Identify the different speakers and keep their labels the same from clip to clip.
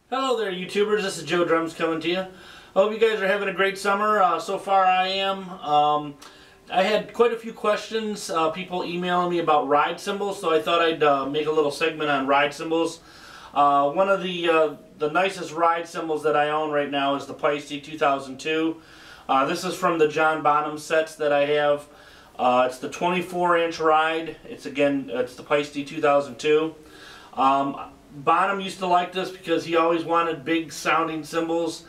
Speaker 1: Hello there, YouTubers. This is Joe Drums coming to you. I hope you guys are having a great summer. So far I am. I had quite a few questions, people emailing me about ride cymbals, so I thought I'd make a little segment on ride cymbals. One of the nicest ride cymbals that I own right now is the Feisty 2002. This is from the John Bonham sets that I have. It's the 24-inch ride. It's the Feisty 2002. Bonham used to like this because he always wanted big sounding cymbals.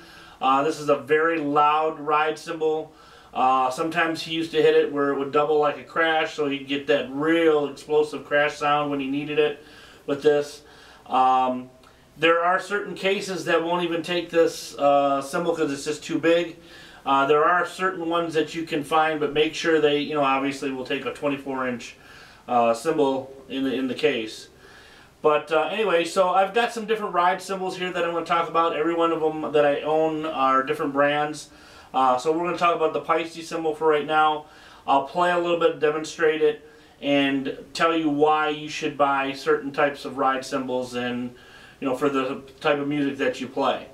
Speaker 1: This is a very loud ride cymbal. Sometimes he used to hit it where it would double like a crash, so he'd get that real explosive crash sound when he needed it with this. There are certain cases that won't even take this cymbal because it's just too big. There are certain ones that you can find, but make sure they, obviously will take a 24-inch cymbal in the case. But anyway, so I've got some different ride cymbals here that I'm going to talk about. Every one of them that I own are different brands. So we're going to talk about the Feisty cymbal for right now. I'll play a little bit, demonstrate it, and tell you why you should buy certain types of ride cymbals and, for the type of music that you play.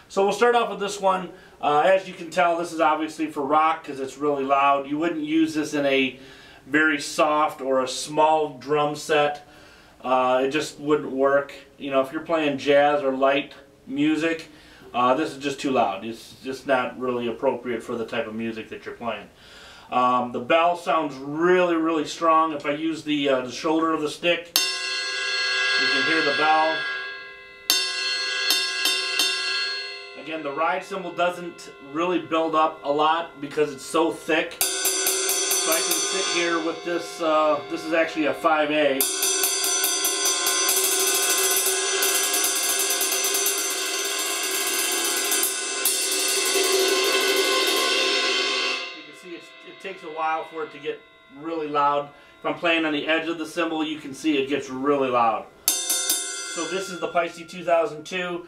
Speaker 1: So we'll start off with this one. As you can tell, this is obviously for rock because it's really loud. You wouldn't use this in a very soft or a small drum set. It just wouldn't work. If you're playing jazz or light music, this is just too loud. It's just not really appropriate for the type of music that you're playing. The bell sounds really, really strong. If I use the shoulder of the stick, you can hear the bell. Again, the ride cymbal doesn't really build up a lot because it's so thick. So I can sit here with this, this is actually a 5A. It takes a while for it to get really loud. If I'm playing on the edge of the cymbal, you can see it gets really loud. So this is the Feisty 2002.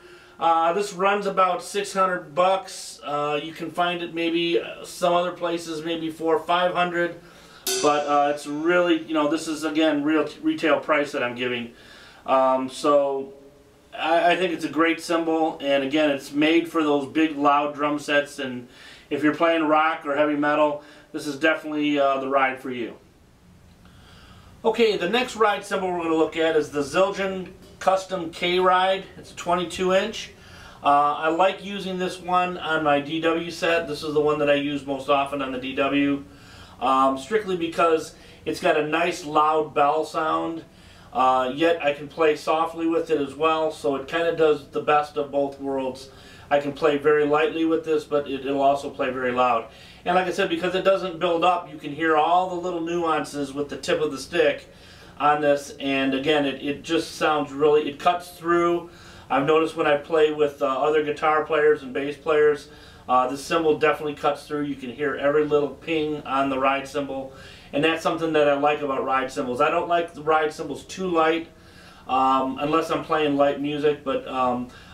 Speaker 1: This runs about $600. You can find it maybe some other places maybe for $500, but it's really, this is again real retail price that I'm giving. So I think it's a great cymbal, and again, it's made for those big loud drum sets. And if you're playing rock or heavy metal, this is definitely the ride for you. Okay, the next ride cymbal we're going to look at is the Zildjian Custom K-Ride. It's a 22-inch. I like using this one on my DW set. This is the one that I use most often on the DW, strictly because it's got a nice loud bell sound, yet I can play softly with it as well, so it kind of does the best of both worlds. I can play very lightly with this, but it'll also play very loud. And like I said, because it doesn't build up, you can hear all the little nuances with the tip of the stick on this. And again, it just sounds really, it cuts through. I've noticed when I play with other guitar players and bass players, this cymbal definitely cuts through. You can hear every little ping on the ride cymbal. And that's something that I like about ride cymbals. I don't like the ride cymbals too light, unless I'm playing light music, but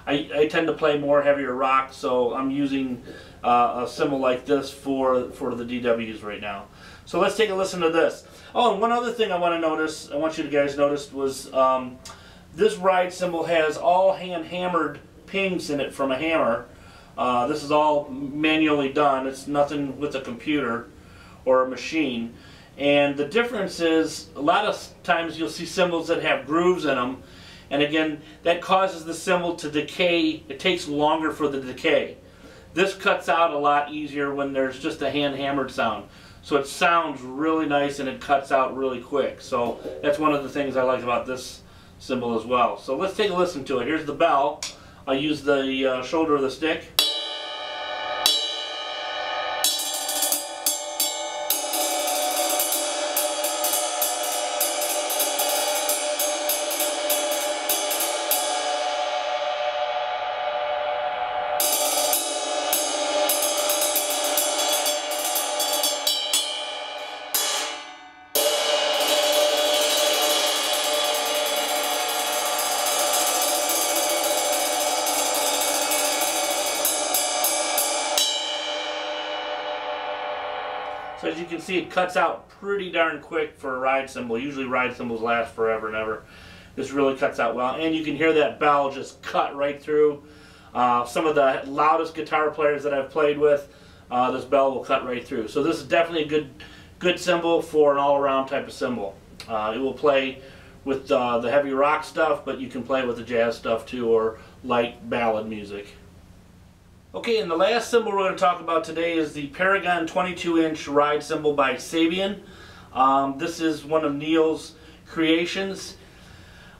Speaker 1: I tend to play more heavier rock, so I'm using a cymbal like this for the DWs right now. So let's take a listen to this. Oh, and one other thing I want you guys noticed was this ride cymbal has all hand-hammered pings in it from a hammer. This is all manually done. It's nothing with a computer or a machine. And the difference is, a lot of times you'll see cymbals that have grooves in them, and again, that causes the cymbal to decay. It takes longer for the decay. This cuts out a lot easier when there's just a hand-hammered sound. So it sounds really nice and it cuts out really quick. So that's one of the things I like about this cymbal as well. So let's take a listen to it. Here's the bell. I'll use the shoulder of the stick. So as you can see, it cuts out pretty darn quick for a ride cymbal. Usually ride cymbals last forever and ever. This really cuts out well, and you can hear that bell just cut right through. Some of the loudest guitar players that I've played with, this bell will cut right through. So this is definitely a good cymbal for an all-around type of cymbal. It will play with the heavy rock stuff, but you can play with the jazz stuff too, or light ballad music. Okay, and the last cymbal we're going to talk about today is the Paragon 22-inch ride cymbal by Sabian. This is one of Neil's creations.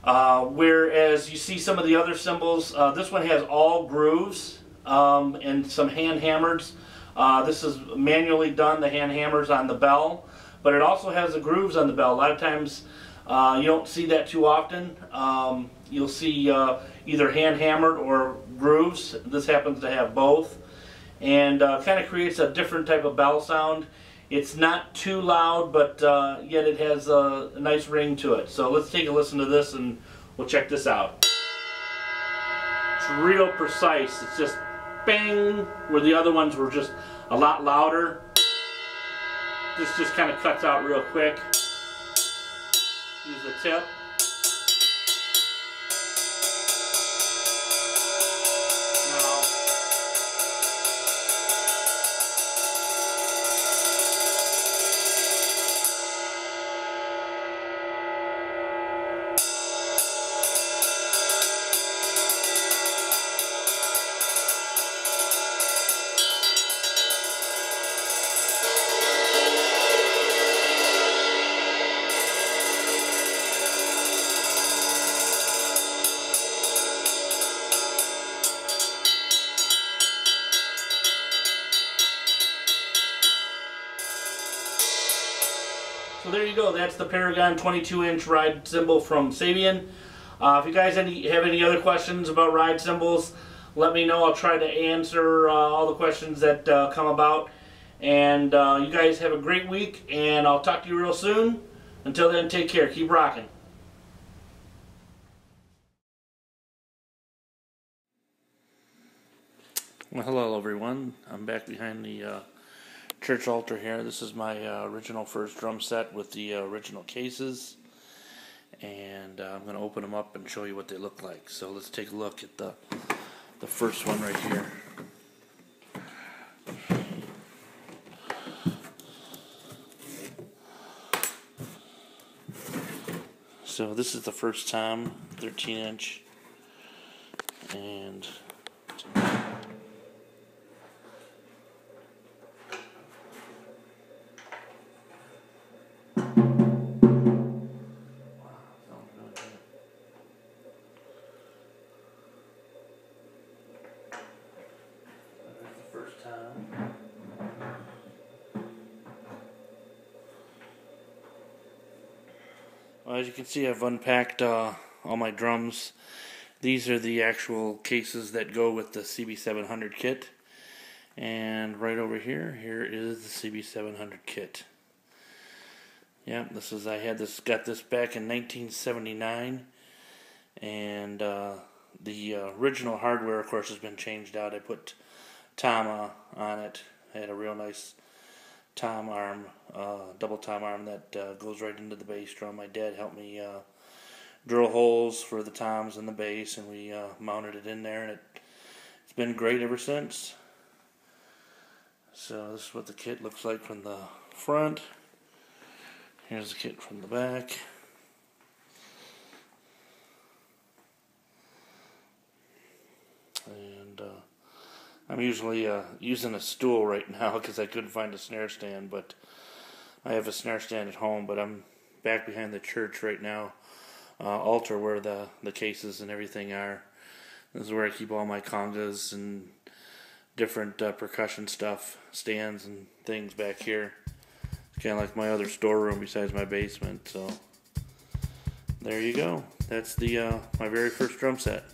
Speaker 1: Whereas you see some of the other cymbals, this one has all grooves and some hand hammers. This is manually done, the hand hammers on the bell, but it also has the grooves on the bell. A lot of times you don't see that too often. You'll see either hand hammered or grooves. This happens to have both, and kind of creates a different type of bell sound. It's not too loud, but yet it has a nice ring to it. So let's take a listen to this and we'll check this out. It's real precise. It's just bang, where the other ones were just a lot louder. This just kind of cuts out real quick. Use the tip. So there you go, that's the Paragon 22-inch ride cymbal from Sabian. If you guys have any other questions about ride cymbals, let me know. I'll try to answer all the questions that come about. And you guys have a great week, and I'll talk to you real soon. Until then, take care. Keep rocking. Well, hello everyone. I'm back behind the church altar here. This is my original first drum set with the original cases, and I'm going to open them up and show you what they look like. So let's take a look at the first one right here. So this is the first tom, 13-inch, and well, as you can see, I've unpacked all my drums. These are the actual cases that go with the CB-700 kit. And right over here, here is the CB-700 kit. Yeah, this is, got this back in 1979. And the original hardware, of course, has been changed out. I put tom on it. I had a real nice tom arm, double tom arm that goes right into the bass drum. My dad helped me drill holes for the toms and the bass, and we mounted it in there, and it's been great ever since. So this is what the kit looks like from the front. Here's the kit from the back. And I'm usually using a stool right now because I couldn't find a snare stand, but I have a snare stand at home. But I'm back behind the church right now, altar where the cases and everything are. This is where I keep all my congas and different percussion stuff, stands and things back here. It's kind of like my other storeroom besides my basement. So there you go. That's the my very first drum set.